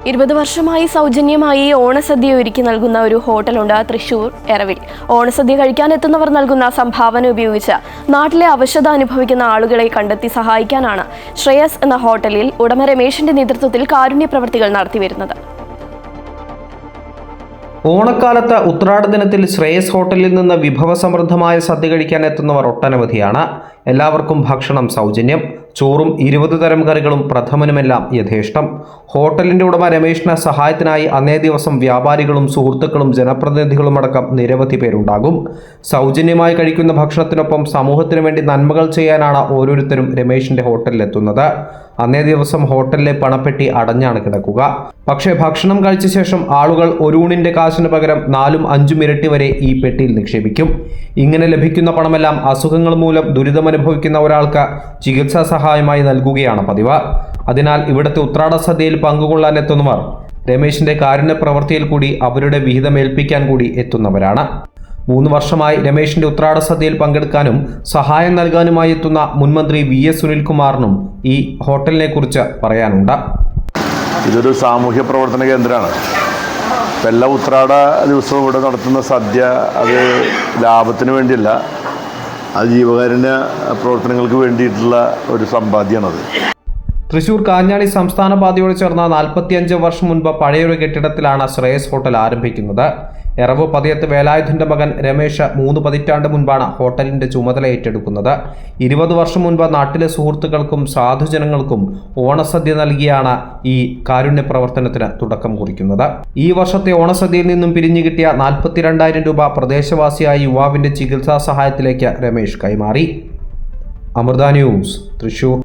20 വർഷമായി സൗജന്യമായി ഓണസദ്യ ഒരുക്കി നൽകുന്ന ഒരു ഹോട്ടലുണ്ട് തൃശൂർ എറവിൽ. ഓണസദ്യ കഴിക്കാനെത്തുന്നവർ നൽകുന്ന സംഭാവന ഉപയോഗിച്ച് നാട്ടിലെ അവശത അനുഭവിക്കുന്ന ആളുകളെ കണ്ടെത്തി സഹായിക്കാനാണ് ശ്രേയസ് എന്ന ഹോട്ടലിൽ ഉടമ രമേശിന്റെ നേതൃത്വത്തിൽ കാരുണ്യ പ്രവർത്തികൾ നടത്തിവരുന്നത്. ഓണക്കാലത്ത് ഉത്രാട ദിനത്തിൽ ശ്രേയസ് ഹോട്ടലിൽ നിന്ന് വിഭവസമൃദ്ധമായ സദ്യ കഴിക്കാൻ എത്തുന്നവർ ഒട്ടനവധിയാണ്. എല്ലാവർക്കും ഭക്ഷണം സൗജന്യം. ചോറും 20 തരം കറികളും പ്രഥമനുമെല്ലാം യഥേഷ്ടം. ഹോട്ടലിൻ്റെ ഉടമ രമേശിന് സഹായത്തിനായി അന്നേ ദിവസം വ്യാപാരികളും സുഹൃത്തുക്കളും ജനപ്രതിനിധികളും അടക്കം നിരവധി പേരുണ്ടാകും. സൗജന്യമായി കഴിക്കുന്ന ഭക്ഷണത്തിനൊപ്പം സമൂഹത്തിനു വേണ്ടി നന്മകൾ ചെയ്യാനാണ് ഓരോരുത്തരും രമേശിൻ്റെ ഹോട്ടലിലെത്തുന്നത്. അന്നേ ദിവസം ഹോട്ടലിലെ പണപ്പെട്ടി അടഞ്ഞാണ് കിടക്കുക. പക്ഷേ ഭക്ഷണം കഴിച്ച ശേഷം ആളുകൾ ഒരു ഊണിൻ്റെ കാശിന് പകരം 4-5 ഇരട്ടി വരെ ഈ പെട്ടിയിൽ നിക്ഷേപിക്കും. ഇങ്ങനെ ലഭിക്കുന്ന പണമെല്ലാം അസുഖങ്ങൾ മൂലം ദുരിതമനുഭവിക്കുന്ന ഒരാൾക്ക് ചികിത്സാ സഹായമായി നൽകുകയാണ് പതിവ്. അതിനാൽ ഇവിടുത്തെ ഉത്രാട സദ്യയിൽ പങ്കുകൊള്ളാൻ എത്തുന്നവർ രമേശിന്റെ കാരുണ്യ പ്രവൃത്തിയിൽ കൂടി അവരുടെ വിഹിതമേൽപ്പിക്കാൻ കൂടി എത്തുന്നവരാണ്. 3 വർഷമായി രമേശിന്റെ ഉത്രാട സദ്യയിൽ പങ്കെടുക്കാനും സഹായം നൽകാനുമായി എത്തുന്ന മുൻമന്ത്രി VS സുനിൽകുമാറിനും ഈ ഹോട്ടലിനെ കുറിച്ച് പറയാനുണ്ട്. ഇതൊരു സാമൂഹ്യ പ്രവർത്തന കേന്ദ്രമാണ്. എല്ലാ ഉത്രാട ദിവസവും ഇവിടെ നടത്തുന്ന സദ്യ അത് ലാഭത്തിന് വേണ്ടിയല്ല, അത് ജീവകാരുണ്യ പ്രവർത്തനങ്ങൾക്ക് വേണ്ടിയിട്ടുള്ള ഒരു സമ്പാദ്യമാണത്. തൃശൂർ കാഞ്ഞാണി സംസ്ഥാന പാതയോട് ചേർന്ന 45 വർഷം മുൻപ് പഴയൊരു കെട്ടിടത്തിലാണ് ശ്രേയസ് ഹോട്ടൽ ആരംഭിക്കുന്നത്. എറവ് പതിയത്ത് വേലായുധന്റെ മകൻ രമേശ് 3 പതിറ്റാണ്ട് മുൻപാണ് ഹോട്ടലിന്റെ ചുമതല ഏറ്റെടുക്കുന്നത്. 20 വർഷം മുൻപ് നാട്ടിലെ സുഹൃത്തുക്കൾക്കും സാധുജനങ്ങൾക്കും ഓണസദ്യ നൽകിയാണ് ഈ കാരുണ്യ പ്രവർത്തനത്തിന് തുടക്കം കുറിക്കുന്നത്. ഈ വർഷത്തെ ഓണസദ്യയിൽ നിന്നും പിരിഞ്ഞു കിട്ടിയ 42,000 രൂപ പ്രദേശവാസിയായ യുവാവിന്റെ ചികിത്സാ സഹായത്തിലേക്ക് രമേശ് കൈമാറി. അമൃത ന്യൂസ്, തൃശൂർ.